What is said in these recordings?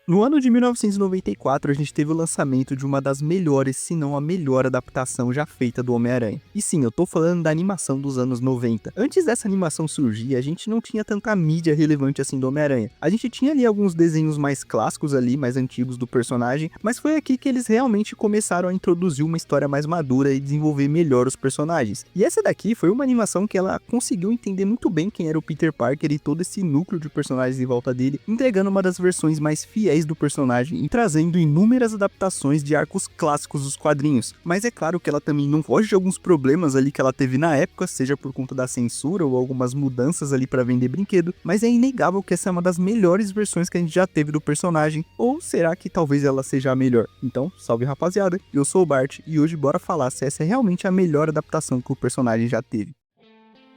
No ano de 1994, a gente teve o lançamento de uma das melhores, se não a melhor adaptação já feita do Homem-Aranha. E sim, eu tô falando da animação dos anos 90. Antes dessa animação surgir, a gente não tinha tanta mídia relevante assim do Homem-Aranha. A gente tinha ali alguns desenhos mais clássicos ali, mais antigos do personagem, mas foi aqui que eles realmente começaram a introduzir uma história mais madura e desenvolver melhor os personagens. E essa daqui foi uma animação que ela conseguiu entender muito bem quem era o Peter Parker e todo esse núcleo de personagens em volta dele, entregando uma das versões mais fiéis do personagem e trazendo inúmeras adaptações de arcos clássicos dos quadrinhos. Mas é claro que ela também não foge de alguns problemas ali que ela teve na época, seja por conta da censura ou algumas mudanças ali para vender brinquedo, mas é inegável que essa é uma das melhores versões que a gente já teve do personagem, ou será que talvez ela seja a melhor? Então, salve rapaziada, eu sou o Bart e hoje bora falar se essa é realmente a melhor adaptação que o personagem já teve.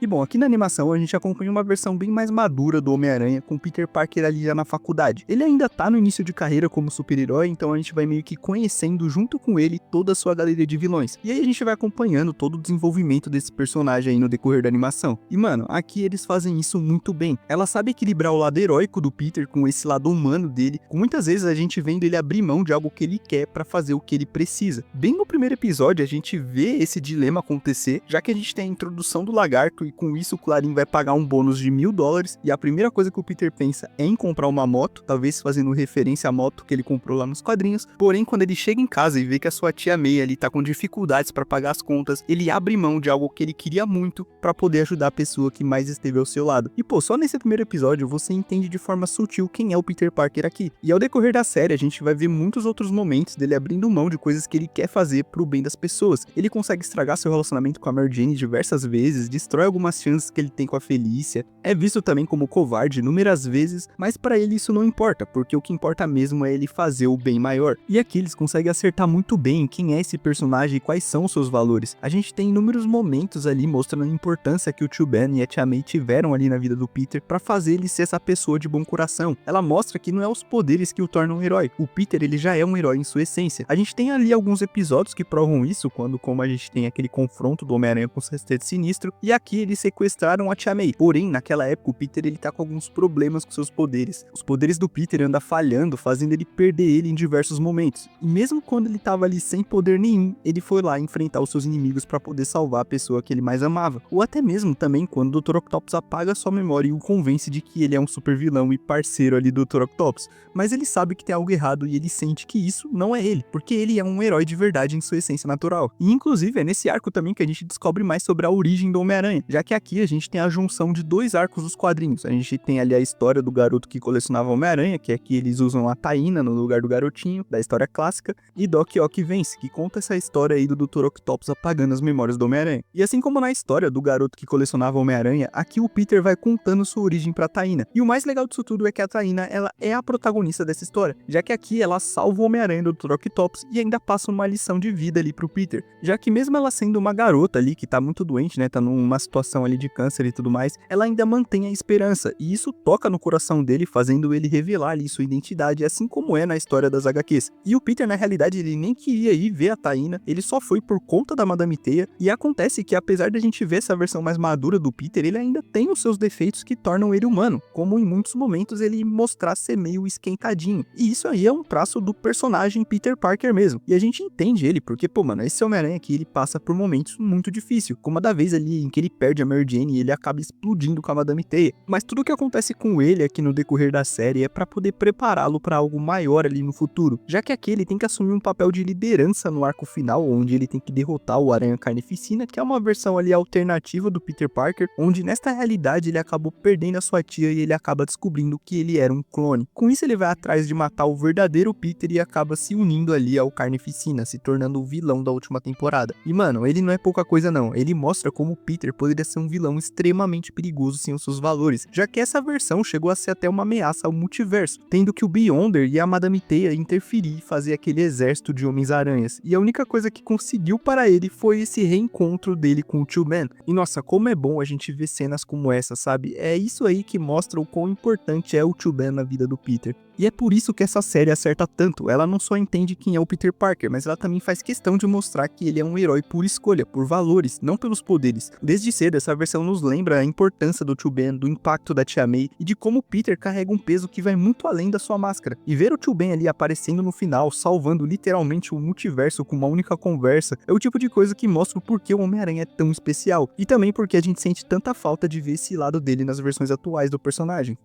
E bom, aqui na animação a gente acompanha uma versão bem mais madura do Homem-Aranha, com Peter Parker ali já na faculdade. Ele ainda tá no início de carreira como super-herói, então a gente vai meio que conhecendo junto com ele toda a sua galeria de vilões. E aí a gente vai acompanhando todo o desenvolvimento desse personagem aí no decorrer da animação. E mano, aqui eles fazem isso muito bem. Ela sabe equilibrar o lado heróico do Peter com esse lado humano dele, com muitas vezes a gente vendo ele abrir mão de algo que ele quer pra fazer o que ele precisa. Bem no primeiro episódio a gente vê esse dilema acontecer, já que a gente tem a introdução do lagarto e com isso o Clarim vai pagar um bônus de $1000 e a primeira coisa que o Peter pensa é em comprar uma moto, talvez fazendo referência à moto que ele comprou lá nos quadrinhos. Porém, quando ele chega em casa e vê que a sua tia May ali tá com dificuldades para pagar as contas, ele abre mão de algo que ele queria muito para poder ajudar a pessoa que mais esteve ao seu lado. E pô, só nesse primeiro episódio você entende de forma sutil quem é o Peter Parker aqui. E ao decorrer da série a gente vai ver muitos outros momentos dele abrindo mão de coisas que ele quer fazer pro bem das pessoas. Ele consegue estragar seu relacionamento com a Mary Jane diversas vezes, destrói algumas chances que ele tem com a Felícia, é visto também como covarde inúmeras vezes, mas pra ele isso não importa, porque o que importa mesmo é ele fazer o bem maior. E aqui eles conseguem acertar muito bem quem é esse personagem e quais são os seus valores. A gente tem inúmeros momentos ali mostrando a importância que o Tio Ben e a Tia May tiveram ali na vida do Peter pra fazer ele ser essa pessoa de bom coração. Ela mostra que não é os poderes que o tornam um herói. O Peter, ele já é um herói em sua essência. A gente tem ali alguns episódios que provam isso, como a gente tem aquele confronto do Homem-Aranha com o Sexteto Sinistro, e aqui eles sequestraram a Tia May. Porém, naquela época o Peter ele tá com alguns problemas com seus poderes. Os poderes do Peter andam falhando, fazendo ele perder ele em diversos momentos. E mesmo quando ele tava ali sem poder nenhum, ele foi lá enfrentar os seus inimigos para poder salvar a pessoa que ele mais amava. Ou até mesmo também quando o Dr. Octopus apaga sua memória e o convence de que ele é um super vilão e parceiro ali do Dr. Octopus. Mas ele sabe que tem algo errado e ele sente que isso não é ele, porque ele é um herói de verdade em sua essência natural. E inclusive é nesse arco também que a gente descobre mais sobre a origem do Homem-Aranha, já que aqui a gente tem a junção de dois arcos dos quadrinhos. A gente tem ali a história do garoto que colecionava Homem-Aranha, que aqui eles usam a Taina no lugar do garotinho, da história clássica, e Doc Ock Vence, que conta essa história aí do Dr. Octopus apagando as memórias do Homem-Aranha. E assim como na história do garoto que colecionava Homem-Aranha, aqui o Peter vai contando sua origem pra Taina. E o mais legal disso tudo é que a Taina, ela é a protagonista dessa história, já que aqui ela salva o Homem-Aranha do Dr. Octopus e ainda passa uma lição de vida ali pro Peter, já que mesmo ela sendo uma garota ali que tá muito doente, né, tá numa situação ali de câncer e tudo mais, ela ainda mantém a esperança, e isso toca no coração dele, fazendo ele revelar ali sua identidade, assim como é na história das HQs. E o Peter, na realidade, ele nem queria ir ver a Taina, ele só foi por conta da Madame Teia, e acontece que apesar de a gente ver essa versão mais madura do Peter, ele ainda tem os seus defeitos que tornam ele humano, como em muitos momentos ele mostrar ser meio esquentadinho. E isso aí é um traço do personagem Peter Parker mesmo, e a gente entende ele, porque, pô, mano, esse Homem-Aranha aqui, ele passa por momentos muito difíceis, como a da vez ali em que ele perde a Mary Jane e ele acaba explodindo com a Madame Teia. Mas tudo que acontece com ele aqui no decorrer da série é pra poder prepará-lo pra algo maior ali no futuro, já que aqui ele tem que assumir um papel de liderança no arco final, onde ele tem que derrotar o Aranha Carnificina, que é uma versão ali alternativa do Peter Parker, onde nesta realidade ele acabou perdendo a sua tia e ele acaba descobrindo que ele era um clone. Com isso ele vai atrás de matar o verdadeiro Peter e acaba se unindo ali ao Carnificina, se tornando o vilão da última temporada. E mano, ele não é pouca coisa não, ele mostra como o Peter poderia ser um vilão extremamente perigoso sem os seus valores, já que essa versão chegou a ser até uma ameaça ao multiverso, tendo que o Beyonder e a Madame Teia interferir e fazer aquele exército de Homens-Aranhas, e a única coisa que conseguiu para ele foi esse reencontro dele com o Tio Ben. E nossa, como é bom a gente ver cenas como essa, sabe? É isso aí que mostra o quão importante é o Tio Ben na vida do Peter. E é por isso que essa série acerta tanto. Ela não só entende quem é o Peter Parker, mas ela também faz questão de mostrar que ele é um herói por escolha, por valores, não pelos poderes. Desde cedo, essa versão nos lembra a importância do Tio Ben, do impacto da Tia May e de como o Peter carrega um peso que vai muito além da sua máscara. E ver o Tio Ben ali aparecendo no final, salvando literalmente o multiverso com uma única conversa, é o tipo de coisa que mostra o porquê o Homem-Aranha é tão especial. E também porque a gente sente tanta falta de ver esse lado dele nas versões atuais do personagem.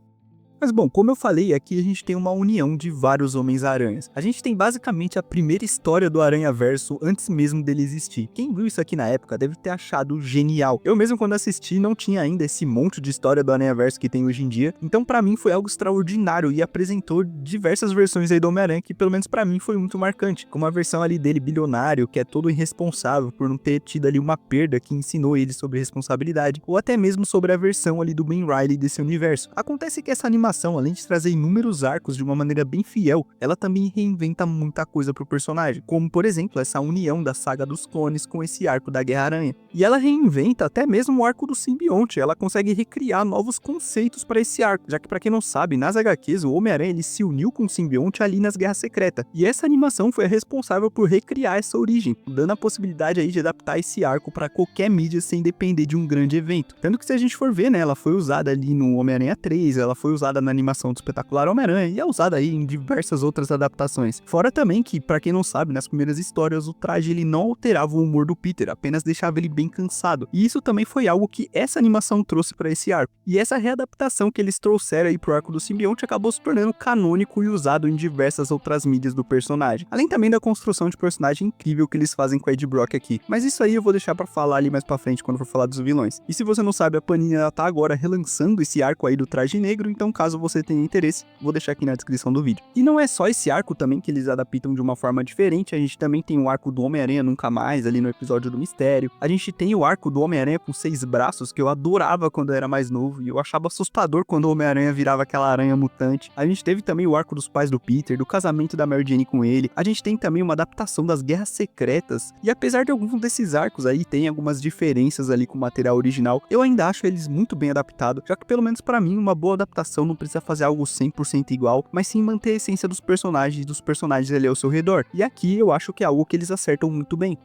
Mas bom, como eu falei, aqui a gente tem uma união de vários Homens-Aranhas. A gente tem basicamente a primeira história do Aranhaverso antes mesmo dele existir. Quem viu isso aqui na época deve ter achado genial. Eu mesmo quando assisti não tinha ainda esse monte de história do Aranhaverso que tem hoje em dia, então pra mim foi algo extraordinário e apresentou diversas versões aí do Homem-Aranha que pelo menos pra mim foi muito marcante, como a versão ali dele bilionário, que é todo irresponsável por não ter tido ali uma perda que ensinou ele sobre responsabilidade, ou até mesmo sobre a versão ali do Ben Reilly desse universo. Acontece que essa animação, além de trazer inúmeros arcos de uma maneira bem fiel, ela também reinventa muita coisa pro personagem, como por exemplo essa união da saga dos clones com esse arco da Guerra-Aranha. E ela reinventa até mesmo o arco do simbionte, ela consegue recriar novos conceitos para esse arco, já que pra quem não sabe, nas HQs o Homem-Aranha ele se uniu com o simbionte ali nas Guerras Secretas, e essa animação foi a responsável por recriar essa origem, dando a possibilidade aí de adaptar esse arco para qualquer mídia sem depender de um grande evento. Tanto que se a gente for ver, né, ela foi usada ali no Homem-Aranha 3, ela foi usada na animação do Espetacular Homem-Aranha e é usada aí em diversas outras adaptações. Fora também que, pra quem não sabe, nas primeiras histórias o traje ele não alterava o humor do Peter, apenas deixava ele bem cansado. E isso também foi algo que essa animação trouxe pra esse arco. E essa readaptação que eles trouxeram aí pro arco do simbionte acabou se tornando canônico e usado em diversas outras mídias do personagem. Além também da construção de personagem incrível que eles fazem com a Ed Brock aqui. Mas isso aí eu vou deixar pra falar ali mais pra frente quando for falar dos vilões. E se você não sabe, a Panini ela tá agora relançando esse arco aí do traje negro, então caso você tenha interesse, vou deixar aqui na descrição do vídeo. E não é só esse arco também que eles adaptam de uma forma diferente, a gente também tem o arco do Homem-Aranha Nunca Mais, ali no episódio do Mistério. A gente tem o arco do Homem-Aranha com 6 braços, que eu adorava quando eu era mais novo, e eu achava assustador quando o Homem-Aranha virava aquela aranha mutante. A gente teve também o arco dos pais do Peter, do casamento da Mary Jane com ele. A gente tem também uma adaptação das Guerras Secretas, e apesar de alguns desses arcos aí tem algumas diferenças ali com o material original, eu ainda acho eles muito bem adaptados, já que pelo menos pra mim uma boa adaptação não precisa fazer algo 100% igual, mas sim manter a essência dos personagens ali ao seu redor. E aqui eu acho que é algo que eles acertam muito bem.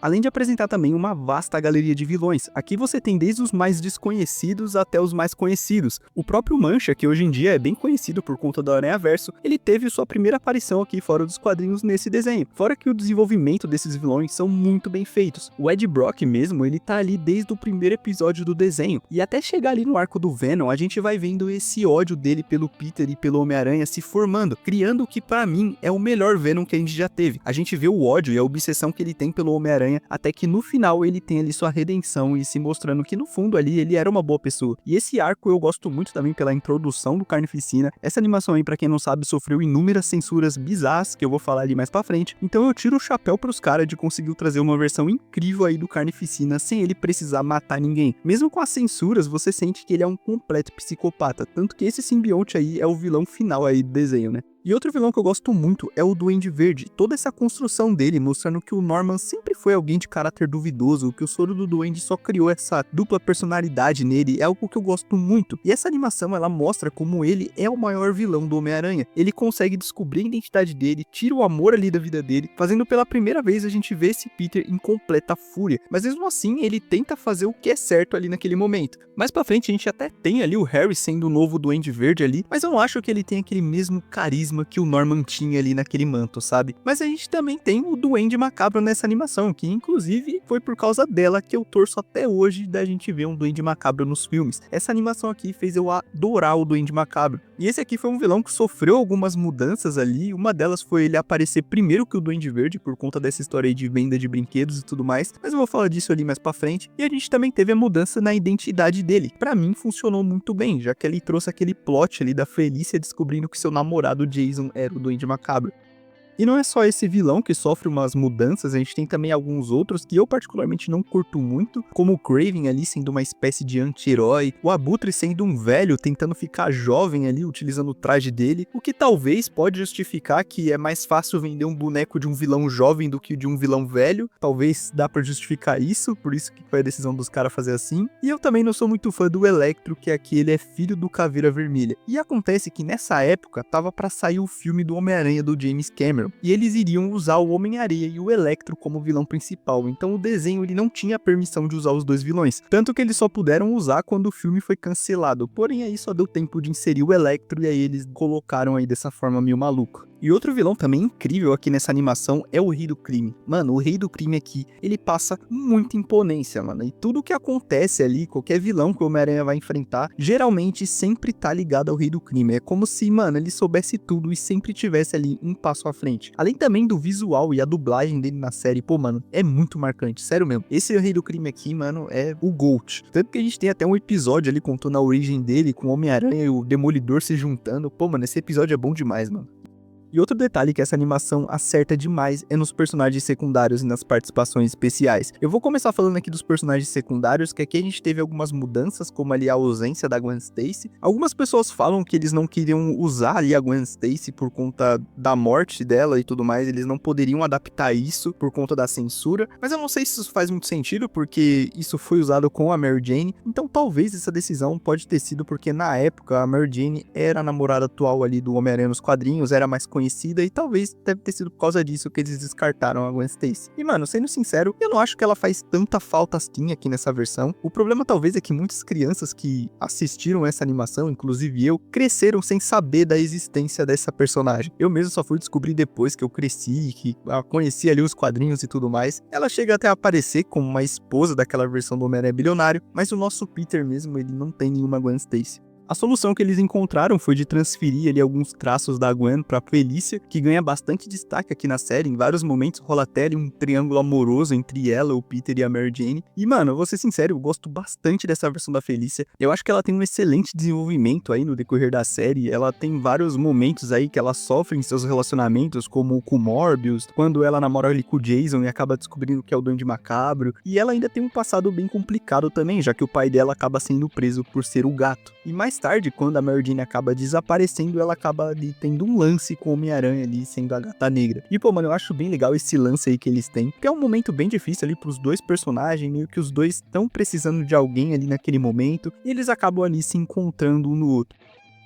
Além de apresentar também uma vasta galeria de vilões. Aqui você tem desde os mais desconhecidos até os mais conhecidos. O próprio Mancha, que hoje em dia é bem conhecido por conta do Aranhaverso, ele teve sua primeira aparição aqui fora dos quadrinhos nesse desenho. Fora que o desenvolvimento desses vilões são muito bem feitos. O Ed Brock mesmo, ele tá ali desde o primeiro episódio do desenho. E até chegar ali no arco do Venom, a gente vai vendo esse ódio dele pelo Peter e pelo Homem-Aranha se formando, criando o que pra mim é o melhor Venom que a gente já teve. A gente vê o ódio e a obsessão que ele tem pelo Homem-Aranha, até que no final ele tem ali sua redenção e se mostrando que no fundo ali ele era uma boa pessoa. E esse arco eu gosto muito também pela introdução do Carnificina. Essa animação aí, pra quem não sabe, sofreu inúmeras censuras bizarras, que eu vou falar ali mais pra frente. Então eu tiro o chapéu pros caras de conseguir trazer uma versão incrível aí do Carnificina sem ele precisar matar ninguém. Mesmo com as censuras, você sente que ele é um completo psicopata, tanto que esse simbionte aí é o vilão final aí do desenho, né? E outro vilão que eu gosto muito é o Duende Verde. Toda essa construção dele, mostrando que o Norman sempre foi alguém de caráter duvidoso, que o soro do Duende só criou essa dupla personalidade nele, é algo que eu gosto muito. E essa animação, ela mostra como ele é o maior vilão do Homem-Aranha. Ele consegue descobrir a identidade dele, tira o amor ali da vida dele, fazendo pela primeira vez a gente ver esse Peter em completa fúria. Mas mesmo assim, ele tenta fazer o que é certo ali naquele momento. Mais pra frente, a gente até tem ali o Harry sendo o novo Duende Verde ali, mas eu não acho que ele tem aquele mesmo carisma que o Norman tinha ali naquele manto, sabe? Mas a gente também tem o Duende Macabro nessa animação, que inclusive foi por causa dela que eu torço até hoje da gente ver um Duende Macabro nos filmes. Essa animação aqui fez eu adorar o Duende Macabro. E esse aqui foi um vilão que sofreu algumas mudanças ali, uma delas foi ele aparecer primeiro que o Duende Verde, por conta dessa história aí de venda de brinquedos e tudo mais, mas eu vou falar disso ali mais pra frente. E a gente também teve a mudança na identidade dele. Pra mim funcionou muito bem, já que ele trouxe aquele plot ali da Felícia descobrindo que seu namorado Jason era o Duende Macabro. E não é só esse vilão que sofre umas mudanças, a gente tem também alguns outros que eu particularmente não curto muito, como o Kraven ali sendo uma espécie de anti-herói, o Abutre sendo um velho tentando ficar jovem ali utilizando o traje dele, o que talvez pode justificar que é mais fácil vender um boneco de um vilão jovem do que de um vilão velho, talvez dá pra justificar isso, por isso que foi a decisão dos caras fazer assim. E eu também não sou muito fã do Electro, que aqui ele é filho do Caveira Vermelha. E acontece que nessa época tava pra sair o filme do Homem-Aranha do James Cameron, e eles iriam usar o Homem-Areia e o Electro como vilão principal, então o desenho ele não tinha permissão de usar os dois vilões, tanto que eles só puderam usar quando o filme foi cancelado, porém aí só deu tempo de inserir o Electro e aí eles colocaram aí dessa forma meio maluca. E outro vilão também incrível aqui nessa animação é o Rei do Crime. Mano, o Rei do Crime aqui, ele passa muita imponência, mano. E tudo que acontece ali, qualquer vilão que o Homem-Aranha vai enfrentar, geralmente sempre tá ligado ao Rei do Crime. É como se, mano, ele soubesse tudo e sempre tivesse ali um passo à frente. Além também do visual e a dublagem dele na série, pô, mano, é muito marcante, sério mesmo. Esse Rei do Crime aqui, mano, é o GOAT. Tanto que a gente tem até um episódio ali contando a origem dele, com o Homem-Aranha e o Demolidor se juntando. Pô, mano, esse episódio é bom demais, mano. E outro detalhe que essa animação acerta demais é nos personagens secundários e nas participações especiais. Eu vou começar falando aqui dos personagens secundários, que aqui a gente teve algumas mudanças, como ali a ausência da Gwen Stacy. Algumas pessoas falam que eles não queriam usar ali a Gwen Stacy por conta da morte dela e tudo mais, eles não poderiam adaptar isso por conta da censura, mas eu não sei se isso faz muito sentido, porque isso foi usado com a Mary Jane, então talvez essa decisão pode ter sido porque na época a Mary Jane era a namorada atual ali do Homem-Aranha nos quadrinhos, era mais conhecida e talvez deve ter sido por causa disso que eles descartaram a Gwen Stacy. E mano, sendo sincero, eu não acho que ela faz tanta falta assim aqui nessa versão. O problema talvez é que muitas crianças que assistiram essa animação, inclusive eu, cresceram sem saber da existência dessa personagem. Eu mesmo só fui descobrir depois que eu cresci, que conheci ali os quadrinhos e tudo mais. Ela chega até a aparecer como uma esposa daquela versão do Homem-Aranha bilionário, mas o nosso Peter mesmo, ele não tem nenhuma Gwen Stacy. A solução que eles encontraram foi de transferir ali alguns traços da Gwen pra Felícia, que ganha bastante destaque aqui na série. Em vários momentos rola até ali um triângulo amoroso entre ela, o Peter e a Mary Jane. E mano, vou ser sincero, eu gosto bastante dessa versão da Felícia. Eu acho que ela tem um excelente desenvolvimento aí no decorrer da série. Ela tem vários momentos aí que ela sofre em seus relacionamentos, como com o Morbius, quando ela namora ali com o Jason e acaba descobrindo que é o Duende Macabro. E ela ainda tem um passado bem complicado também, já que o pai dela acaba sendo preso por ser o gato. E mais tarde, quando a Mary Jane acaba desaparecendo, ela acaba ali tendo um lance com o Homem-Aranha ali, sendo a Gata Negra. E pô, mano, eu acho bem legal esse lance aí que eles têm, porque é um momento bem difícil ali pros dois personagens, meio que os dois estão precisando de alguém ali naquele momento, e eles acabam ali se encontrando um no outro.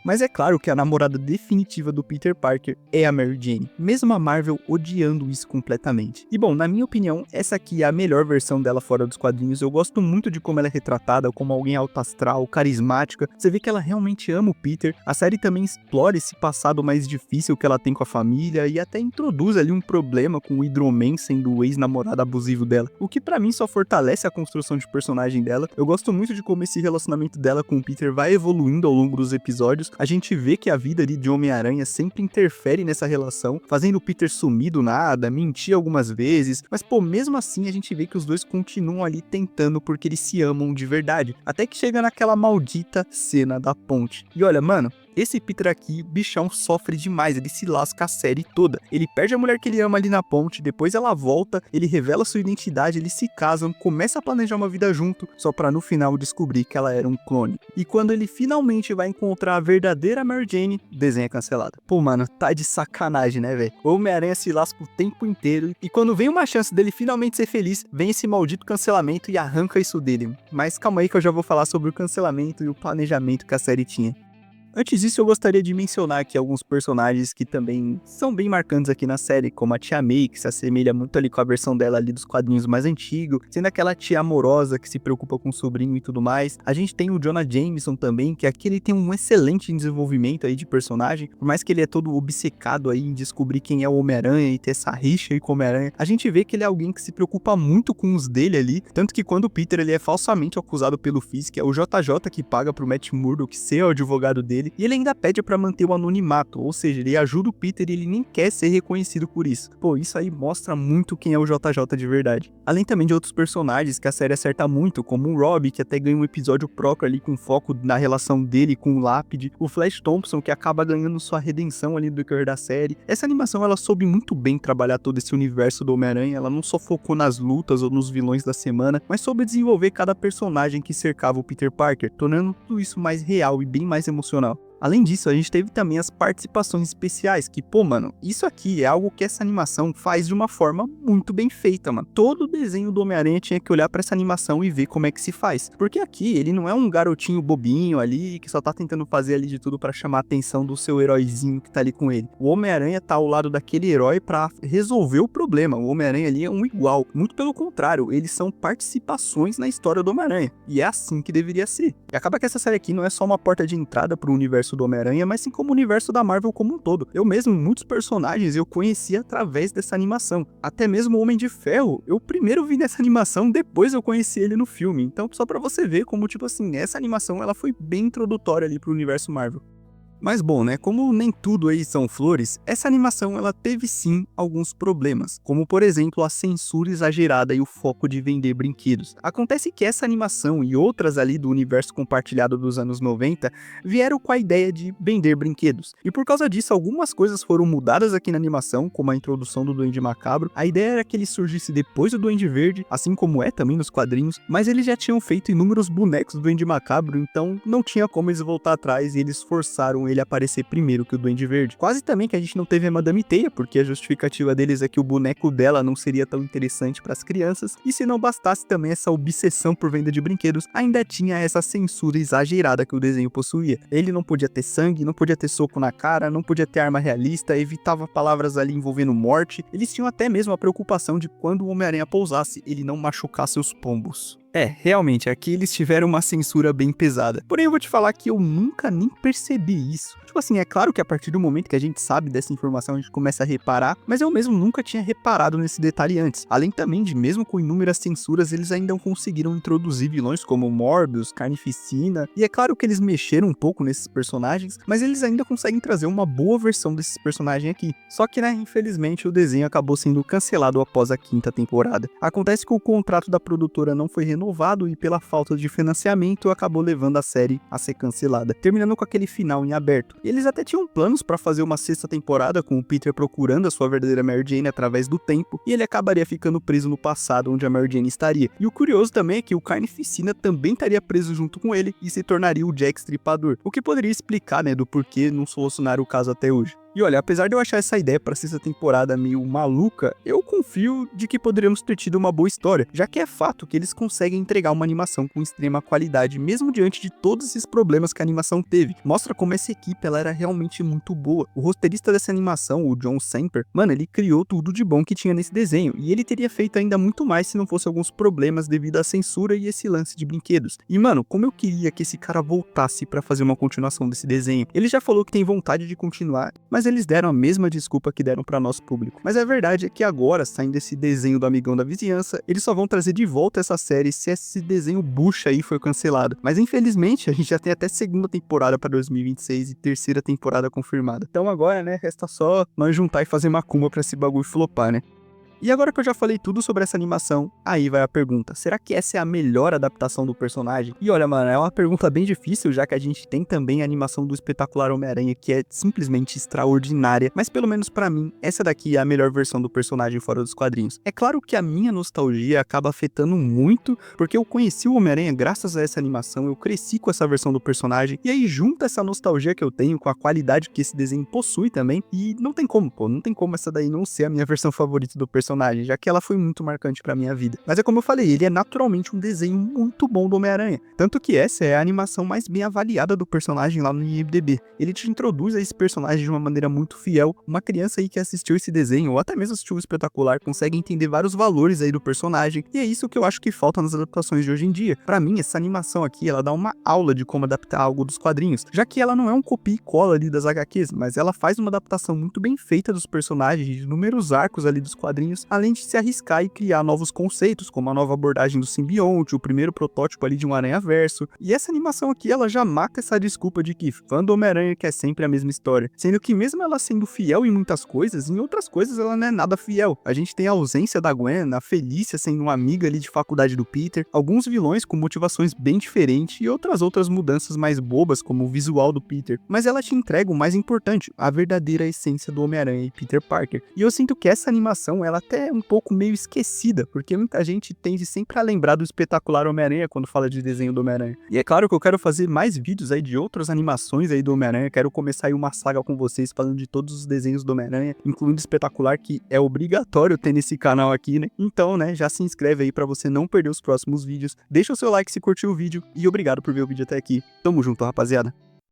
Mas é claro que a namorada definitiva do Peter Parker é a Mary Jane, mesmo a Marvel odiando isso completamente. E bom, na minha opinião, essa aqui é a melhor versão dela fora dos quadrinhos. Eu gosto muito de como ela é retratada, como alguém alto astral, carismática. Você vê que ela realmente ama o Peter. A série também explora esse passado mais difícil que ela tem com a família e até introduz ali um problema com o Hydro-Man sendo o ex-namorado abusivo dela, o que pra mim só fortalece a construção de personagem dela. Eu gosto muito de como esse relacionamento dela com o Peter vai evoluindo ao longo dos episódios. A gente vê que a vida ali de Homem-Aranha sempre interfere nessa relação, fazendo o Peter sumir do nada, mentir algumas vezes, mas pô, mesmo assim a gente vê que os dois continuam ali tentando porque eles se amam de verdade, até que chega naquela maldita cena da ponte. E olha, mano, esse Peter aqui, bichão, sofre demais, ele se lasca a série toda. Ele perde a mulher que ele ama ali na ponte, depois ela volta, ele revela sua identidade, eles se casam, começa a planejar uma vida junto, só pra no final descobrir que ela era um clone. E quando ele finalmente vai encontrar a verdadeira Mary Jane, desenho é cancelado. Pô, mano, tá de sacanagem, né, velho? O Homem-Aranha se lasca o tempo inteiro, e quando vem uma chance dele finalmente ser feliz, vem esse maldito cancelamento e arranca isso dele. Mas calma aí que eu já vou falar sobre o cancelamento e o planejamento que a série tinha. Antes disso, eu gostaria de mencionar aqui alguns personagens que também são bem marcantes aqui na série, como a Tia May, que se assemelha muito ali com a versão dela ali dos quadrinhos mais antigos, sendo aquela tia amorosa que se preocupa com o sobrinho e tudo mais. A gente tem o Jonah Jameson também, que aqui ele tem um excelente desenvolvimento aí de personagem, por mais que ele é todo obcecado aí em descobrir quem é o Homem-Aranha e ter essa rixa aí com o Homem-Aranha, a gente vê que ele é alguém que se preocupa muito com os dele ali, tanto que quando o Peter ele é falsamente acusado pelo Fisk, é o JJ que paga pro Matt Murdock ser o advogado dele, e ele ainda pede pra manter o anonimato, ou seja, ele ajuda o Peter e ele nem quer ser reconhecido por isso. Pô, isso aí mostra muito quem é o JJ de verdade. Além também de outros personagens que a série acerta muito, como o Robbie, que até ganha um episódio próprio ali com foco na relação dele com o Lápide, o Flash Thompson, que acaba ganhando sua redenção ali do decorrer da série. Essa animação, ela soube muito bem trabalhar todo esse universo do Homem-Aranha, ela não só focou nas lutas ou nos vilões da semana, mas soube desenvolver cada personagem que cercava o Peter Parker, tornando tudo isso mais real e bem mais emocional. Além disso, a gente teve também as participações especiais, que, pô, mano, isso aqui é algo que essa animação faz de uma forma muito bem feita, mano. Todo desenho do Homem-Aranha tinha que olhar pra essa animação e ver como é que se faz. Porque aqui, ele não é um garotinho bobinho ali, que só tá tentando fazer ali de tudo pra chamar a atenção do seu heróizinho que tá ali com ele. O Homem-Aranha tá ao lado daquele herói pra resolver o problema. O Homem-Aranha ali é um igual. Muito pelo contrário, eles são participações na história do Homem-Aranha. E é assim que deveria ser. E acaba que essa série aqui não é só uma porta de entrada pro universo do Homem-Aranha, mas sim como o universo da Marvel como um todo. Eu mesmo, muitos personagens eu conheci através dessa animação. Até mesmo o Homem de Ferro, eu primeiro vi nessa animação, depois eu conheci ele no filme. Então, só pra você ver como, tipo assim, essa animação ela foi bem introdutória ali pro universo Marvel. Mas bom, né, como nem tudo aí são flores, essa animação ela teve sim alguns problemas, como por exemplo a censura exagerada e o foco de vender brinquedos. Acontece que essa animação e outras ali do universo compartilhado dos anos 90 vieram com a ideia de vender brinquedos. E por causa disso, algumas coisas foram mudadas aqui na animação, como a introdução do Duende Macabro. A ideia era que ele surgisse depois do Duende Verde, assim como é também nos quadrinhos, mas eles já tinham feito inúmeros bonecos do Duende Macabro, então não tinha como eles voltar atrás e eles forçaram ele aparecer primeiro que o Duende Verde. Quase também que a gente não teve a Madame Teia, porque a justificativa deles é que o boneco dela não seria tão interessante para as crianças, e se não bastasse também essa obsessão por venda de brinquedos, ainda tinha essa censura exagerada que o desenho possuía. Ele não podia ter sangue, não podia ter soco na cara, não podia ter arma realista, evitava palavras ali envolvendo morte. Eles tinham até mesmo a preocupação de quando o Homem-Aranha pousasse, ele não machucasse os pombos. Realmente, aqui eles tiveram uma censura bem pesada. Porém, eu vou te falar que eu nunca nem percebi isso. Tipo assim, é claro que a partir do momento que a gente sabe dessa informação, a gente começa a reparar, mas eu mesmo nunca tinha reparado nesse detalhe antes. Além também de, mesmo com inúmeras censuras, eles ainda conseguiram introduzir vilões como Morbius, Carnificina, e é claro que eles mexeram um pouco nesses personagens, mas eles ainda conseguem trazer uma boa versão desses personagens aqui. Só que, né, infelizmente, o desenho acabou sendo cancelado após a 5ª temporada. Acontece que o contrato da produtora não foi renovado e pela falta de financiamento acabou levando a série a ser cancelada, terminando com aquele final em aberto. E eles até tinham planos para fazer uma 6ª temporada com o Peter procurando a sua verdadeira Mary Jane através do tempo, e ele acabaria ficando preso no passado onde a Mary Jane estaria. E o curioso também é que o Carnificina também estaria preso junto com ele e se tornaria o Jack Stripador, o que poderia explicar, né, do porquê não solucionaram o caso até hoje. E olha, apesar de eu achar essa ideia para 6ª temporada meio maluca, eu confio de que poderíamos ter tido uma boa história, já que é fato que eles conseguem entregar uma animação com extrema qualidade, mesmo diante de todos esses problemas que a animação teve. Mostra como essa equipe ela era realmente muito boa. O roteirista dessa animação, o John Semper, mano, ele criou tudo de bom que tinha nesse desenho, e ele teria feito ainda muito mais se não fosse alguns problemas devido à censura e esse lance de brinquedos. E mano, como eu queria que esse cara voltasse para fazer uma continuação desse desenho. Ele já falou que tem vontade de continuar, mas eles deram a mesma desculpa que deram para nosso público. Mas a verdade é que agora, saindo esse desenho do Amigão da Vizinhança, eles só vão trazer de volta essa série se esse desenho bucha aí foi cancelado. Mas infelizmente, a gente já tem até 2ª temporada para 2026 e 3ª temporada confirmada. Então agora, né, resta só nós juntar e fazer macumba pra esse bagulho flopar, né? E agora que eu já falei tudo sobre essa animação, aí vai a pergunta, será que essa é a melhor adaptação do personagem? E olha, mano, é uma pergunta bem difícil, já que a gente tem também a animação do Espetacular Homem-Aranha, que é simplesmente extraordinária, mas pelo menos pra mim, essa daqui é a melhor versão do personagem fora dos quadrinhos. É claro que a minha nostalgia acaba afetando muito, porque eu conheci o Homem-Aranha graças a essa animação, eu cresci com essa versão do personagem, e aí junta essa nostalgia que eu tenho com a qualidade que esse desenho possui também, e não tem como, pô, não tem como essa daí não ser a minha versão favorita do personagem, já que ela foi muito marcante pra minha vida. Mas é como eu falei, ele é naturalmente um desenho muito bom do Homem-Aranha, tanto que essa é a animação mais bem avaliada do personagem lá no IMDb. Ele te introduz a esse personagem de uma maneira muito fiel. Uma criança aí que assistiu esse desenho, ou até mesmo assistiu o Espetacular, consegue entender vários valores aí do personagem, e é isso que eu acho que falta nas adaptações de hoje em dia. Pra mim, essa animação aqui, ela dá uma aula de como adaptar algo dos quadrinhos, já que ela não é um copia e cola ali das HQs, mas ela faz uma adaptação muito bem feita dos personagens, de inúmeros arcos ali dos quadrinhos, anos, além de se arriscar e criar novos conceitos, como a nova abordagem do simbionte, o primeiro protótipo ali de um aranha-verso. E essa animação aqui, ela já mata essa desculpa de que fã do Homem-Aranha quer sempre a mesma história, sendo que mesmo ela sendo fiel em muitas coisas, em outras coisas ela não é nada fiel. A gente tem a ausência da Gwen, a Felícia sendo uma amiga ali de faculdade do Peter, alguns vilões com motivações bem diferentes e outras mudanças mais bobas, como o visual do Peter, mas ela te entrega o mais importante, a verdadeira essência do Homem-Aranha e Peter Parker. E eu sinto que essa animação, ela até é um pouco meio esquecida, porque muita gente tende sempre a lembrar do espetacular Homem-Aranha quando fala de desenho do Homem-Aranha. E é claro que eu quero fazer mais vídeos aí de outras animações aí do Homem-Aranha, quero começar aí uma saga com vocês falando de todos os desenhos do Homem-Aranha, incluindo o espetacular, que é obrigatório ter nesse canal aqui, né? Então, né, já se inscreve aí pra você não perder os próximos vídeos, deixa o seu like se curtiu o vídeo e obrigado por ver o vídeo até aqui. Tamo junto, rapaziada.